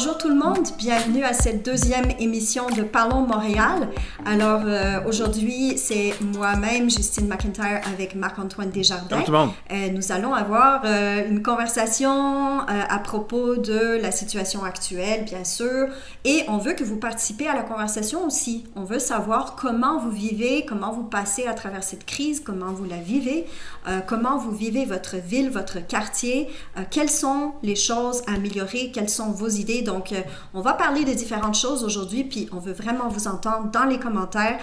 bonjour tout le monde, bienvenue à cette deuxième émission de Parlons Montréal. Alors aujourd'hui, c'est moi-même, Justine McIntyre, avec Marc-Antoine Desjardins. Bonjour tout le monde. Nous allons avoir une conversation à propos de la situation actuelle, bien sûr, et on veut que vous participiez à la conversation aussi. On veut savoir comment vous vivez, comment vous passez à travers cette crise, comment vous la vivez, comment vous vivez votre ville, votre quartier, quelles sont les choses à améliorer, quelles sont vos idées. Donc, on va parler de différentes choses aujourd'hui, puis on veut vraiment vous entendre dans les commentaires.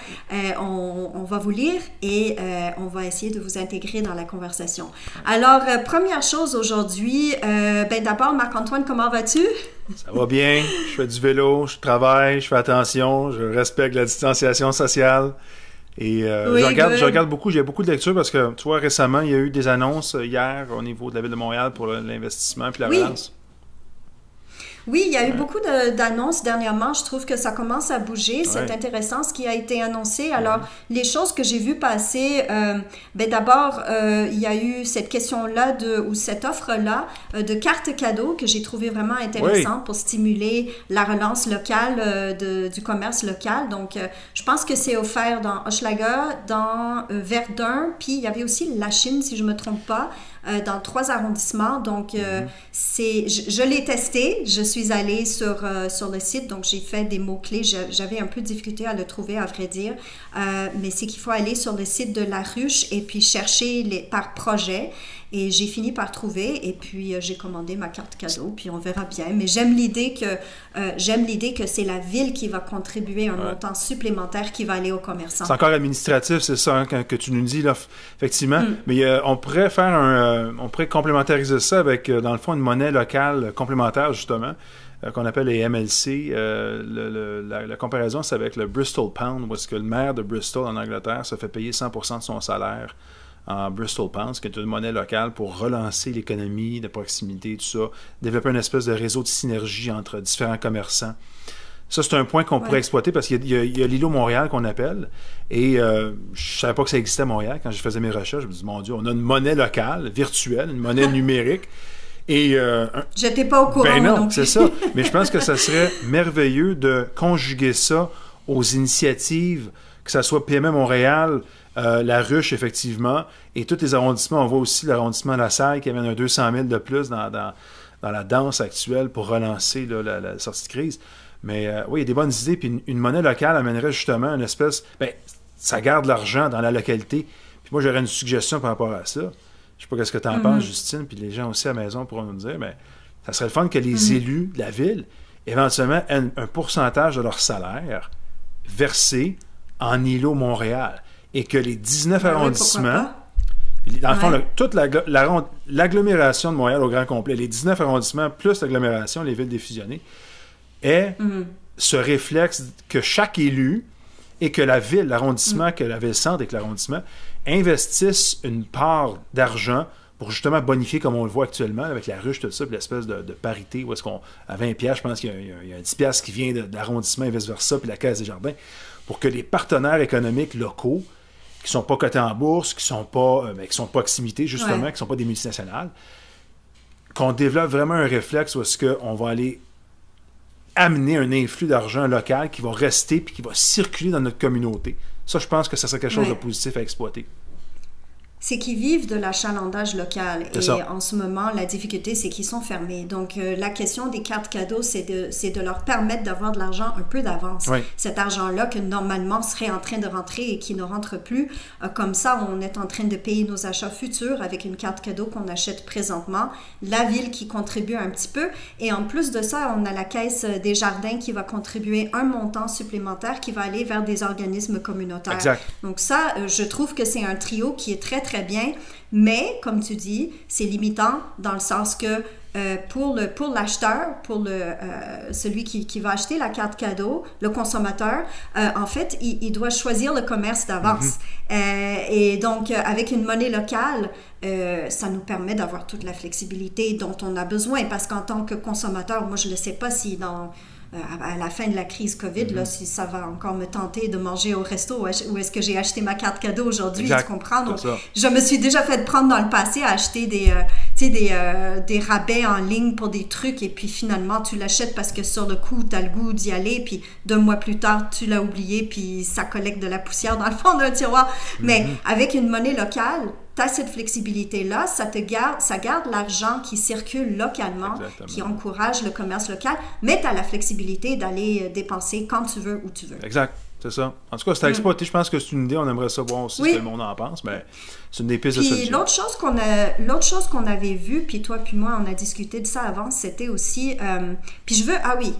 On va vous lire et on va essayer de vous intégrer dans la conversation. Alors, première chose aujourd'hui, d'abord, Marc-Antoine, comment vas-tu? Ça va bien, je fais du vélo, je travaille, je fais attention, je respecte la distanciation sociale. Et oui, je regarde beaucoup, j'ai beaucoup de lectures parce que, tu vois, récemment, il y a eu des annonces hier au niveau de la Ville de Montréal pour l'investissement puis la relance. Oui, il y a eu beaucoup d'annonces dernièrement. Je trouve que ça commence à bouger. C'est intéressant ce qui a été annoncé. Alors, les choses que j'ai vues passer, d'abord, il y a eu cette question-là ou cette offre-là de cartes cadeaux que j'ai trouvé vraiment intéressante pour stimuler la relance locale du commerce local. Donc, je pense que c'est offert dans Hochelaga, dans Verdun, puis il y avait aussi la Chine, si je ne me trompe pas, dans 3 arrondissements. Donc, je l'ai testé. Je suis allée sur le site, donc j'ai fait des mots-clés. J'avais un peu de difficulté à le trouver, à vrai dire. Mais c'est qu'il faut aller sur le site de La Ruche et puis chercher par projet. Et j'ai fini par trouver, et puis j'ai commandé ma carte cadeau, puis on verra bien. Mais j'aime l'idée que c'est la ville qui va contribuer un montant supplémentaire qui va aller aux commerçants. C'est encore administratif, c'est ça hein, que tu nous dis, là, effectivement. Mais on pourrait on pourrait complémentariser ça avec, dans le fond, une monnaie locale complémentaire, justement, qu'on appelle les MLC. La comparaison, c'est avec le Bristol Pound, où est-ce que le maire de Bristol, en Angleterre, se fait payer 100% de son salaire en Bristol Pounds, qui est une monnaie locale pour relancer l'économie de proximité, tout ça, développer une espèce de réseau de synergie entre différents commerçants. Ça, c'est un point qu'on pourrait exploiter parce qu'il y a l'îlot Montréal qu'on appelle, et je ne savais pas que ça existait à Montréal. Quand je faisais mes recherches, je me dis, mon Dieu, on a une monnaie locale, virtuelle, une monnaie numérique. Et j'étais pas au courant. Ben non, c'est ça. Mais je pense que ça serait merveilleux de conjuguer ça aux initiatives, que ce soit PME Montréal, La Ruche, effectivement, et tous les arrondissements. On voit aussi l'arrondissement de La Salle qui amène un 200 000 de plus dans la danse actuelle pour relancer là, la sortie de crise. Mais oui, il y a des bonnes idées. Puis une monnaie locale amènerait justement une espèce... ça garde l'argent dans la localité. Puis moi, j'aurais une suggestion par rapport à ça. Je sais pas qu'est-ce que tu en penses, Justine, puis les gens aussi à la maison pourront nous dire, mais ça serait le fun que les élus de la ville, éventuellement, aient un pourcentage de leur salaire versé en îlot Montréal. Et que les 19 arrondissements, dans le fond, toute l'agglomération de Montréal au grand complet, les 19 arrondissements plus l'agglomération, les villes défusionnées, aient ce réflexe que chaque élu et que la ville, l'arrondissement, que la ville-centre et que l'arrondissement investissent une part d'argent pour justement bonifier, comme on le voit actuellement, avec la ruche, tout ça, puis l'espèce de parité, où est-ce qu'on, à 20$, je pense qu'il y a un 10$ qui vient de l'arrondissement et vice-versa, puis la Caisse des Jardins, pour que les partenaires économiques locaux, qui ne sont pas cotés en bourse, qui sont pas proximité, justement, qui ne sont pas des multinationales, qu'on développe vraiment un réflexe où est-ce qu'on va aller amener un influx d'argent local qui va rester puis qui va circuler dans notre communauté. Ça, je pense que ça serait quelque chose de positif à exploiter. C'est qu'ils vivent de l'achalandage local. Et en ce moment, la difficulté, c'est qu'ils sont fermés. Donc, la question des cartes cadeaux, c'est de leur permettre d'avoir de l'argent un peu d'avance. Oui. Cet argent-là que normalement serait en train de rentrer et qui ne rentre plus. Comme ça, on est en train de payer nos achats futurs avec une carte cadeau qu'on achète présentement. La ville qui contribue un petit peu. Et en plus de ça, on a la Caisse des Jardins qui va contribuer un montant supplémentaire qui va aller vers des organismes communautaires. Exact. Donc ça, je trouve que c'est un trio qui est très, très bien, mais comme tu dis, c'est limitant dans le sens que pour l'acheteur, pour celui qui va acheter la carte cadeau, le consommateur, en fait, il doit choisir le commerce d'avance. Et donc, avec une monnaie locale, ça nous permet d'avoir toute la flexibilité dont on a besoin, parce qu'en tant que consommateur, moi, je ne sais pas si à la fin de la crise COVID, là, si ça va encore me tenter de manger au resto ou est-ce que j'ai acheté ma carte cadeau aujourd'hui, tu comprends? Donc, je me suis déjà fait prendre dans le passé à acheter des rabais en ligne pour des trucs et puis finalement tu l'achètes parce que sur le coup tu as le goût d'y aller puis 2 mois plus tard tu l'as oublié puis ça collecte de la poussière dans le fond d'un tiroir. Mais avec une monnaie locale, tu as cette flexibilité-là, ça garde l'argent qui circule localement, qui encourage le commerce local, mais tu as la flexibilité d'aller dépenser quand tu veux, où tu veux. Exact. C'est ça. En tout cas, c'est à exploiter. Je pense que c'est une idée. On aimerait ça voir aussi ce que le monde en pense. Mais c'est une des pistes de solution. L'autre chose qu'on avait vue, puis toi puis moi, on a discuté de ça avant, c'était aussi... puis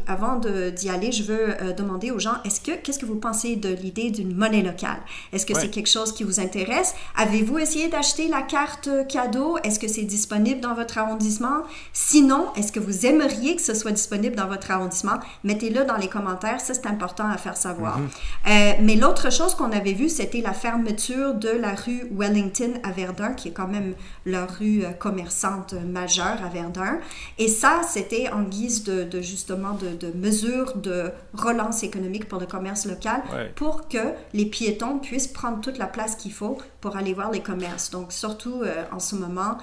avant d'y aller, je veux demander aux gens, qu'est-ce que vous pensez de l'idée d'une monnaie locale? Est-ce que c'est quelque chose qui vous intéresse? Avez-vous essayé d'acheter la carte cadeau? Est-ce que c'est disponible dans votre arrondissement? Sinon, est-ce que vous aimeriez que ce soit disponible dans votre arrondissement? Mettez-le dans les commentaires. Ça, c'est important à faire savoir. Mais l'autre chose qu'on avait vue, c'était la fermeture de la rue Wellington à Verdun, qui est quand même leur rue commerçante majeure à Verdun. Et ça, c'était en guise de mesure de relance économique pour le commerce local, pour que les piétons puissent prendre toute la place qu'il faut pour aller voir les commerces. Donc, surtout en ce moment,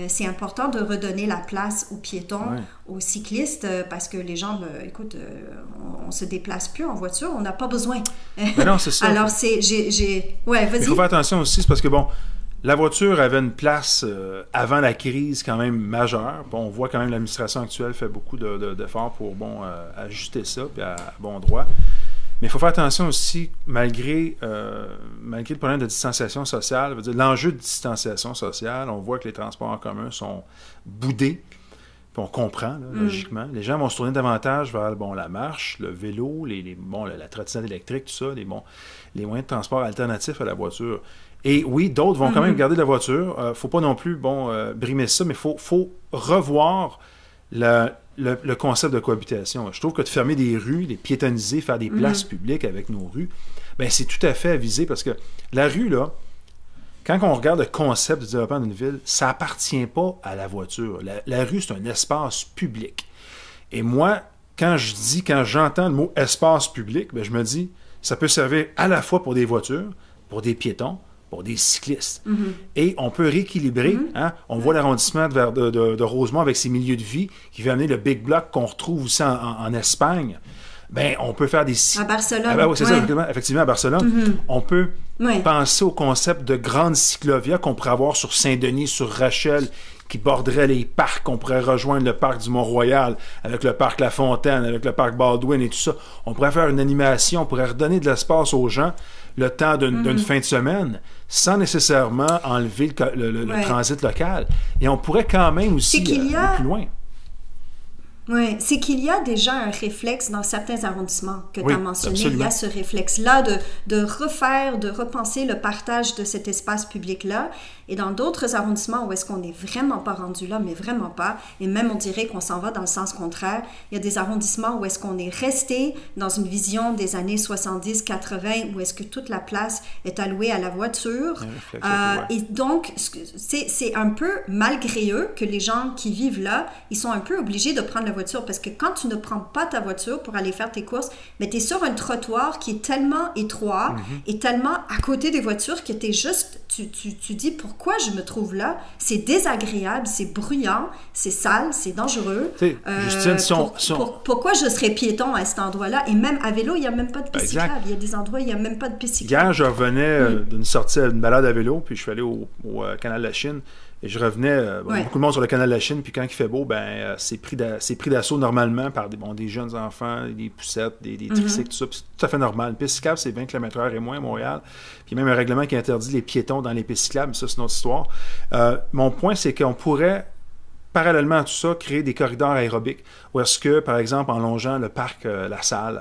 c'est important de redonner la place aux piétons, aux cyclistes, parce que les gens, on ne se déplace plus en voiture, on n'a pas besoin. Mais non, c'est ça. Alors, vas-y. Il faut faire attention aussi, c'est parce que, la voiture avait une place avant la crise quand même majeure. On voit quand même l'administration actuelle fait beaucoup d'efforts pour, ajuster ça, puis à bon droit. Mais il faut faire attention aussi, malgré le problème de distanciation sociale, l'enjeu de distanciation sociale, on voit que les transports en commun sont boudés. Puis on comprend, logiquement. Les gens vont se tourner davantage vers la marche, le vélo, la trottinette électrique, tout ça, les moyens de transport alternatifs à la voiture. Et oui, d'autres vont quand même garder la voiture. Il ne faut pas non plus brimer ça, mais il faut revoir le concept de cohabitation. Je trouve que de fermer des rues, les piétonniser, faire des places publiques avec nos rues, c'est tout à fait avisé parce que la rue, là, quand on regarde le concept du développement d'une ville, ça n'appartient pas à la voiture. La rue, c'est un espace public. Et moi, quand j'entends le mot espace public, je me dis, ça peut servir à la fois pour des voitures, pour des piétons, pour des cyclistes. Et on peut rééquilibrer. On voit l'arrondissement de Rosemont avec ses milieux de vie qui va amener le Big Block qu'on retrouve aussi en Espagne. On peut faire des... À Barcelone. C'est ça, effectivement, à Barcelone. On peut penser au concept de grandes cyclovias qu'on pourrait avoir sur Saint-Denis, sur Rachel, qui borderaient les parcs. On pourrait rejoindre le parc du Mont-Royal avec le parc La Fontaine, avec le parc Baldwin et tout ça. On pourrait faire une animation, on pourrait redonner de l'espace aux gens le temps d'une fin de semaine sans nécessairement enlever le transit local. Et on pourrait quand même aussi aller plus loin. Oui, c'est qu'il y a déjà un réflexe dans certains arrondissements que tu as mentionné. Absolument. Il y a ce réflexe-là de repenser le partage de cet espace public-là. Et dans d'autres arrondissements où est-ce qu'on n'est vraiment pas rendu là, mais vraiment pas, et même on dirait qu'on s'en va dans le sens contraire, il y a des arrondissements où est-ce qu'on est resté dans une vision des années 70-80, où est-ce que toute la place est allouée à la voiture. Et donc, c'est un peu malgré eux que les gens qui vivent là, ils sont un peu obligés de prendre la voiture, parce que quand tu ne prends pas ta voiture pour aller faire tes courses, mais tu es sur un trottoir qui est tellement étroit et tellement à côté des voitures que t'es juste, tu dis pourquoi je me trouve là, c'est désagréable, c'est bruyant, c'est sale, c'est dangereux. Justine, pourquoi je serais piéton à cet endroit-là? Et même à vélo, il n'y a même pas de piste cyclable. Il y a des endroits où il n'y a même pas de piste cyclable. Hier, je revenais d'une sortie, d'une balade à vélo, puis je suis allé au canal de la Chine. Et je revenais, beaucoup de monde sur le canal de la Chine, puis quand il fait beau, c'est pris d'assaut normalement par des jeunes enfants, des poussettes, des tricycles, tout ça. Puis c'est tout à fait normal. Une piste cyclable, c'est 20 km/h et moins à Montréal. Puis il y a même un règlement qui interdit les piétons dans les pistes cyclables, ça, c'est une autre histoire. Mon point, c'est qu'on pourrait, parallèlement à tout ça, créer des corridors aérobiques, où est-ce que, par exemple, en longeant le parc La Salle,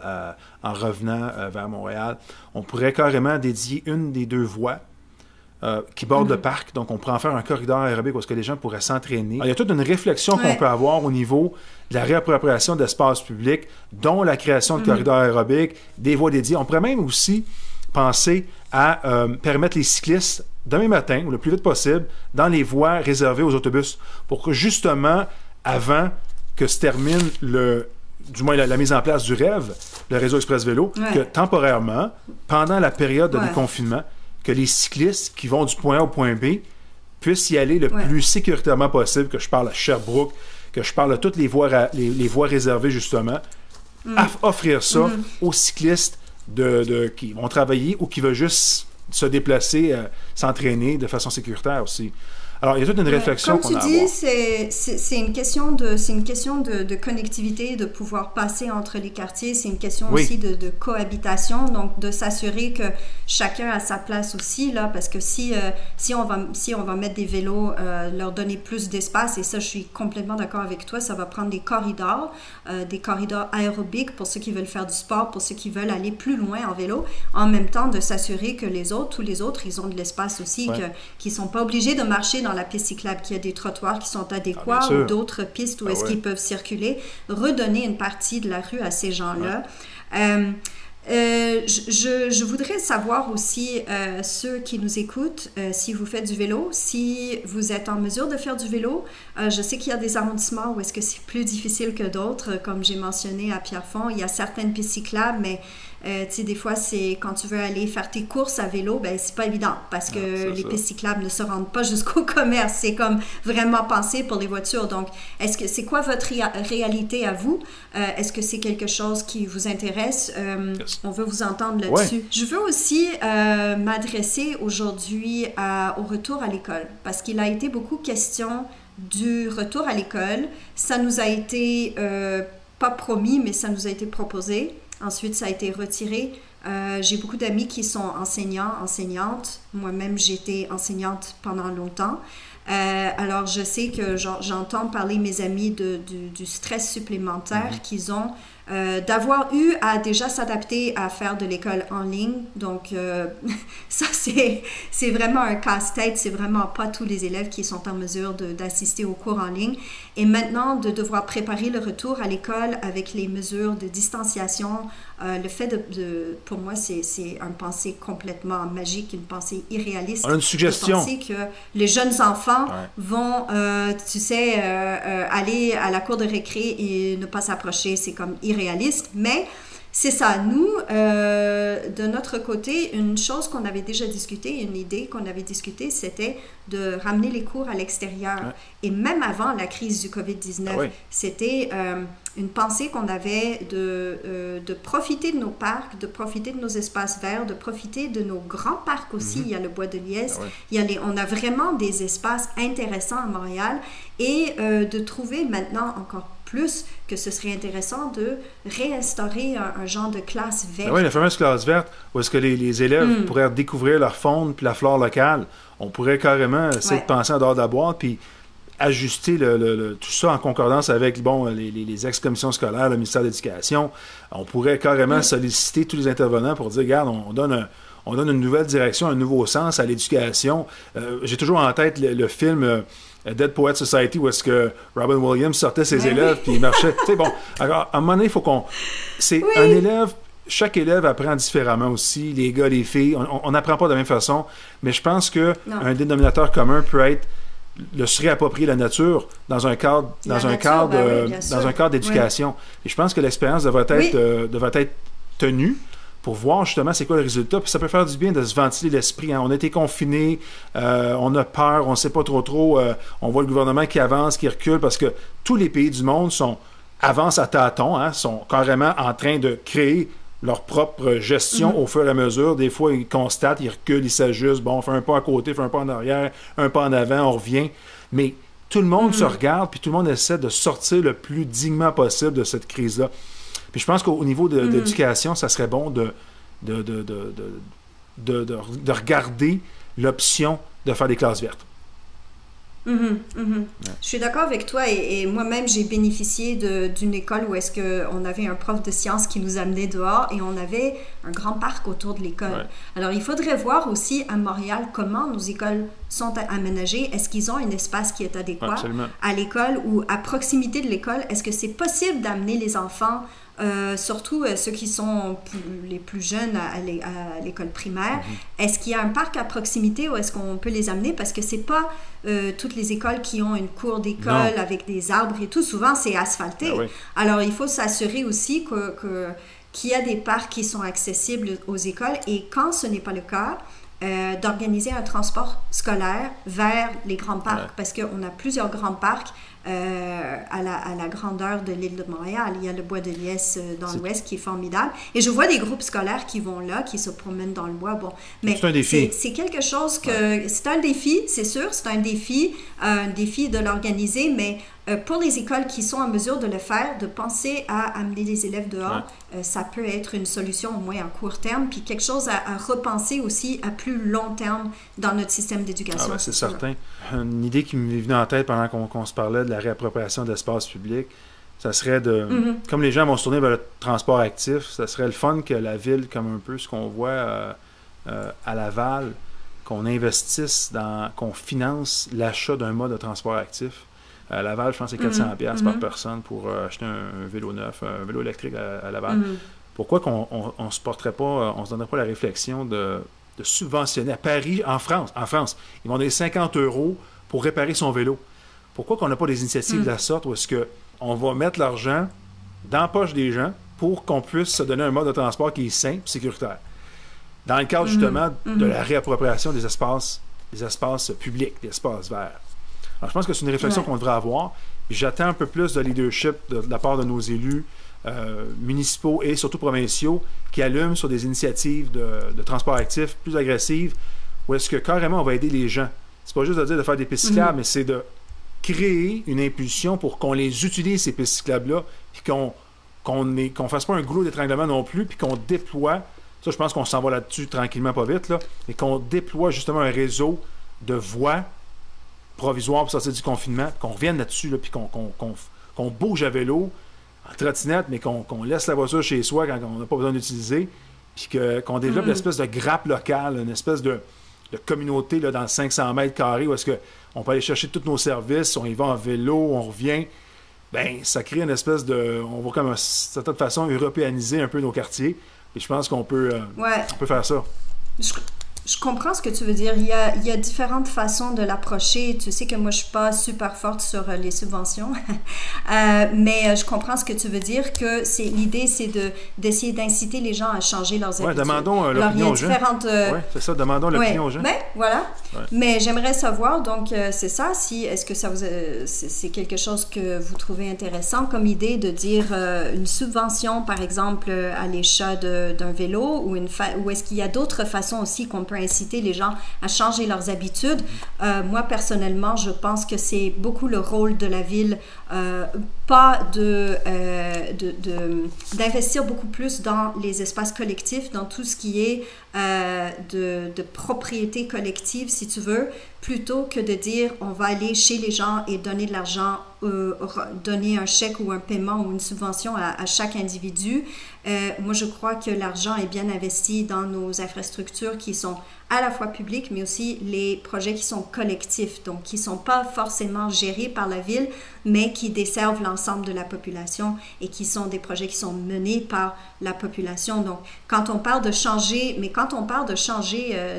en revenant vers Montréal, on pourrait carrément dédier une des 2 voies qui borde le parc. Donc, on pourrait en faire un corridor aérobique où est-ce que les gens pourraient s'entraîner. Alors, il y a toute une réflexion qu'on peut avoir au niveau de la réappropriation d'espaces publics, dont la création de corridors aérobiques, des voies dédiées. On pourrait même aussi penser à permettre les cyclistes, demain matin, ou le plus vite possible, dans les voies réservées aux autobus, pour que, justement, avant que se termine du moins la mise en place du rêve, le réseau Express Vélo, que temporairement, pendant la période de déconfinement, que les cyclistes qui vont du point A au point B puissent y aller le plus sécuritairement possible, que je parle à Sherbrooke, que je parle de toutes les voies réservées, justement, offrir ça aux cyclistes qui vont travailler ou qui veulent juste se déplacer, s'entraîner de façon sécuritaire aussi. Alors, il y a toute une réflexion qu'on a à avoir. Comme tu dis, c'est une question de connectivité, de pouvoir passer entre les quartiers. C'est une question aussi de cohabitation, donc de s'assurer que chacun a sa place aussi, là, parce que si on va mettre des vélos, leur donner plus d'espace, et ça, je suis complètement d'accord avec toi, ça va prendre des corridors aérobiques pour ceux qui veulent faire du sport, pour ceux qui veulent aller plus loin en vélo, en même temps de s'assurer que tous les autres, ils ont de l'espace aussi, qu'ils ne sont pas obligés de marcher dans la piste cyclable, qu'il y a des trottoirs qui sont adéquats ou d'autres pistes où est-ce qu'ils peuvent circuler, redonner une partie de la rue à ces gens-là. Je voudrais savoir aussi, ceux qui nous écoutent, si vous faites du vélo, si vous êtes en mesure de faire du vélo. Je sais qu'il y a des arrondissements où est-ce que c'est plus difficile que d'autres, comme j'ai mentionné à Pierrefonds. Il y a certaines pistes cyclables, mais tu sais, des fois, c'est quand tu veux aller faire tes courses à vélo, ben c'est pas évident parce que les pistes cyclables ne se rendent pas jusqu'au commerce. C'est comme vraiment pensé pour les voitures. Donc, c'est quoi votre réalité à vous? Est-ce que c'est quelque chose qui vous intéresse? On veut vous entendre là-dessus. Je veux aussi m'adresser aujourd'hui au retour à l'école parce qu'il a été beaucoup question du retour à l'école. Ça nous a été pas promis, mais ça nous a été proposé. Ensuite, ça a été retiré. J'ai beaucoup d'amis qui sont enseignants, enseignantes. Moi-même, j'étais enseignante pendant longtemps. Alors, je sais que j'entends parler mes amis du stress supplémentaire qu'ils ont, d'avoir eu à déjà s'adapter à faire de l'école en ligne. Donc, ça, c'est vraiment un casse-tête. C'est vraiment pas tous les élèves qui sont en mesure d'assister aux cours en ligne. Et maintenant, de devoir préparer le retour à l'école avec les mesures de distanciation, le fait pour moi, c'est une pensée complètement magique, une pensée irréaliste. On a une suggestion. De penser que les jeunes enfants vont, tu sais, aller à la cour de récré et ne pas s'approcher. C'est comme irréaliste, mais c'est ça. Nous, de notre côté, une chose qu'on avait déjà discutée, une idée qu'on avait discutée, c'était de ramener les cours à l'extérieur. Et même avant la crise du COVID-19, c'était une pensée qu'on avait de profiter de nos parcs, de profiter de nos espaces verts, de profiter de nos grands parcs aussi. Il y a le Bois de Liesse. On a vraiment des espaces intéressants à Montréal et de trouver maintenant encore plus que ce serait intéressant de réinstaurer un genre de classe verte. Oui, la fameuse classe verte, où est-ce que les élèves pourraient découvrir leur faune puis la flore locale. On pourrait carrément essayer de penser en dehors de la boîte, puis ajuster tout ça en concordance avec les ex-commissions scolaires, le ministère de l'Éducation. On pourrait carrément solliciter tous les intervenants pour dire, regarde, on donne une nouvelle direction, un nouveau sens à l'éducation. J'ai toujours en tête le film Dead Poets Society, où est-ce que Robin Williams sortait ses élèves, puis il marchait. Tu sais, bon, alors, à un moment donné, il faut qu'on... C'est un élève... Chaque élève apprend différemment aussi, les gars, les filles. On n'apprend pas de la même façon, mais je pense qu'un dénominateur commun peut être se réapproprier la nature dans un cadre d'éducation. Et je pense que l'expérience devrait être tenue pour voir justement c'est quoi le résultat. Puis ça peut faire du bien de se ventiler l'esprit. Hein. On a été confinés, on a peur, on ne sait pas trop. On voit le gouvernement qui avance, qui recule, parce que tous les pays du monde avancent à tâtons, hein, sont carrément en train de créer leur propre gestion au fur et à mesure. Des fois, ils constatent, ils reculent, ils s'ajustent. Bon, on fait un pas à côté, fait un pas en arrière, un pas en avant, on revient. Mais tout le monde se regarde, puis tout le monde essaie de sortir le plus dignement possible de cette crise-là. Puis je pense qu'au niveau de l'éducation, ça serait bon de regarder l'option de faire des classes vertes. Je suis d'accord avec toi et moi-même j'ai bénéficié d'une école où est-ce qu'on avait un prof de sciences qui nous amenait dehors et on avait un grand parc autour de l'école. Alors il faudrait voir aussi à Montréal comment nos écoles sont aménagées. Est-ce qu'ils ont un espace qui est adéquat à l'école ou à proximité de l'école? Est-ce que c'est possible d'amener les enfants, surtout ceux qui sont les plus jeunes à l'école primaire? Est-ce qu'il y a un parc à proximité ou est-ce qu'on peut les amener? Parce que c'est pas toutes les écoles qui ont une cour d'école avec des arbres et tout. Souvent, c'est asphalté. Alors, il faut s'assurer aussi qu'il y a des parcs qui sont accessibles aux écoles. Et quand ce n'est pas le cas, d'organiser un transport scolaire vers les grands parcs, parce qu'on a plusieurs grands parcs à la grandeur de l'île de Montréal. Il y a le bois de Liesse dans l'ouest qui est formidable. Et je vois des groupes scolaires qui vont là, qui se promènent dans le bois. Bon, mais c'est un défi. C'est quelque chose que... C'est un défi, c'est sûr. C'est un défi de l'organiser, mais pour les écoles qui sont en mesure de le faire, de penser à amener les élèves dehors, ça peut être une solution au moins à court terme, puis quelque chose à repenser aussi à plus long terme dans notre système d'éducation. C'est certain. Une idée qui m'est venue en tête pendant qu'on se parlait de la réappropriation de l'espace public, ça serait de... Comme les gens vont se tourner vers le transport actif, ça serait le fun que la ville, comme un peu ce qu'on voit à Laval, qu'on investisse qu'on finance l'achat d'un mode de transport actif. À Laval, je pense que c'est 400 $ par personne pour acheter un vélo neuf, un vélo électrique à Laval. Pourquoi qu'on on se porterait pas, on se donnerait pas la réflexion de subventionner à Paris, en France, ils vont donner 50 € pour réparer son vélo. Pourquoi qu'on n'a pas des initiatives de la sorte où est-ce qu'on va mettre l'argent dans la poche des gens pour qu'on puisse se donner un mode de transport qui est simple et sécuritaire? Dans le cadre justement de la réappropriation des espaces publics, des espaces verts. Alors, je pense que c'est une réflexion qu'on devrait avoir. J'attends un peu plus de leadership de la part de nos élus municipaux et surtout provinciaux qui allument sur des initiatives de transport actif plus agressives où est-ce que carrément on va aider les gens. C'est pas juste de dire de faire des pistes cyclables, mais c'est de créer une impulsion pour qu'on les utilise, ces pistes cyclables-là, puis qu'on fasse pas un goulot d'étranglement non plus, puis qu'on déploie, ça je pense qu'on s'en va là-dessus tranquillement, pas vite, là, mais qu'on déploie justement un réseau de voies provisoire pour sortir du confinement, qu'on revienne là-dessus, là, puis qu'on bouge à vélo, en trottinette, mais qu'on laisse la voiture chez soi quand on n'a pas besoin d'utiliser, puis qu'on développe une espèce de grappe locale, une espèce de communauté là, dans 500 mètres carrés où est-ce qu'on peut aller chercher tous nos services, on y va en vélo, on revient. Ben, ça crée une espèce de... On va comme d'une certaine façon européaniser un peu nos quartiers, et je pense qu'on peut, on peut faire ça. Je comprends ce que tu veux dire. Il y a différentes façons de l'approcher. Tu sais que moi, je ne suis pas super forte sur les subventions, mais je comprends ce que tu veux dire, que l'idée, c'est d'essayer d'inciter les gens à changer leurs habitudes. Demandons l'opinion aux gens. Oui, c'est ça, demandons l'opinion aux gens. Ben, voilà. Ouais. Mais j'aimerais savoir, donc, c'est ça, est-ce que ça c'est quelque chose que vous trouvez intéressant comme idée de dire une subvention, par exemple, à l'achat d'un vélo, ou est-ce qu'il y a d'autres façons aussi qu'on peut inciter les gens à changer leurs habitudes? Moi, personnellement, je pense que c'est beaucoup le rôle de la ville, pas d'investir beaucoup plus dans les espaces collectifs, dans tout ce qui est de propriété collective, si tu veux, plutôt que de dire on va aller chez les gens et donner de l'argent, donner un chèque ou un paiement ou une subvention à chaque individu. Moi, je crois que l'argent est bien investi dans nos infrastructures qui sont à la fois publiques, mais aussi les projets qui sont collectifs, donc qui ne sont pas forcément gérés par la ville, mais qui desservent l'ensemble de la population et qui sont des projets qui sont menés par la population. Donc, quand on parle de changer,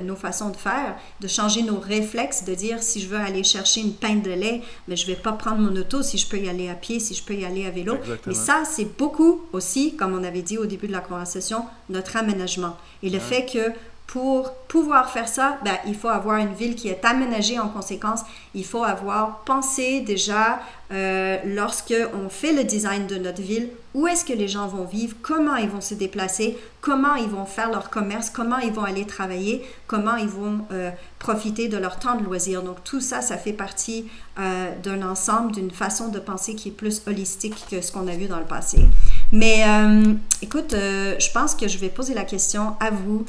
nos façons de faire, de changer nos réflexes, de dire si je veux aller chercher une pinte de lait, mais je ne vais pas prendre mon auto si je peux y aller à pied, si je peux y aller à vélo. Exactement. Mais ça, c'est beaucoup aussi, comme on avait dit au début de la conversation, notre aménagement. Et le fait que pour pouvoir faire ça, ben, il faut avoir une ville qui est aménagée en conséquence. Il faut avoir pensé déjà, lorsque on fait le design de notre ville, où est-ce que les gens vont vivre, comment ils vont se déplacer, comment ils vont faire leur commerce, comment ils vont aller travailler, comment ils vont profiter de leur temps de loisir. Donc tout ça, ça fait partie d'un ensemble, d'une façon de penser qui est plus holistique que ce qu'on a vu dans le passé. Mais écoute, je pense que je vais poser la question à vous.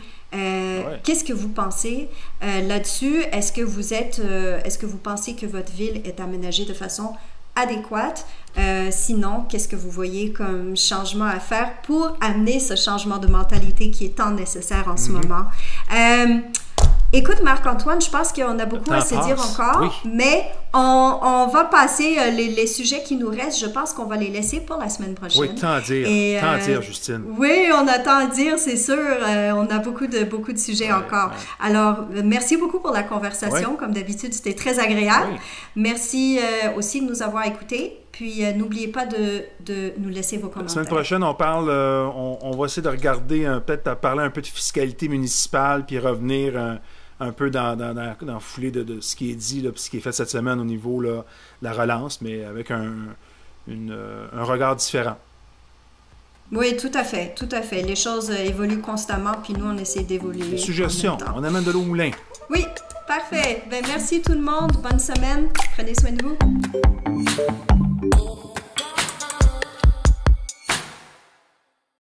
Qu'est-ce que vous pensez là-dessus? Est-ce que vous pensez que votre ville est aménagée de façon adéquate? Sinon, qu'est-ce que vous voyez comme changement à faire pour amener ce changement de mentalité qui est tant nécessaire en ce moment? Écoute, Marc-Antoine, je pense qu'on a beaucoup à se dire encore, mais on va passer les sujets qui nous restent. Je pense qu'on va les laisser pour la semaine prochaine. Oui, tant à dire, Justine. Oui, on a tant à dire, c'est sûr. On a beaucoup de sujets encore. Alors, merci beaucoup pour la conversation. Comme d'habitude, c'était très agréable. Merci aussi de nous avoir écoutés. Puis, n'oubliez pas de nous laisser vos commentaires. La semaine prochaine, on parle, on va essayer de regarder, peut-être à parler un peu de fiscalité municipale, puis revenir un peu dans la foulée de ce qui est dit, là, puis ce qui est fait cette semaine au niveau là, de la relance, mais avec un regard différent. Oui, tout à fait, tout à fait. Les choses évoluent constamment, puis nous, on essaie d'évoluer. Suggestion, on amène de l'eau au moulin. Oui, parfait. Ben, merci tout le monde. Bonne semaine. Prenez soin de vous.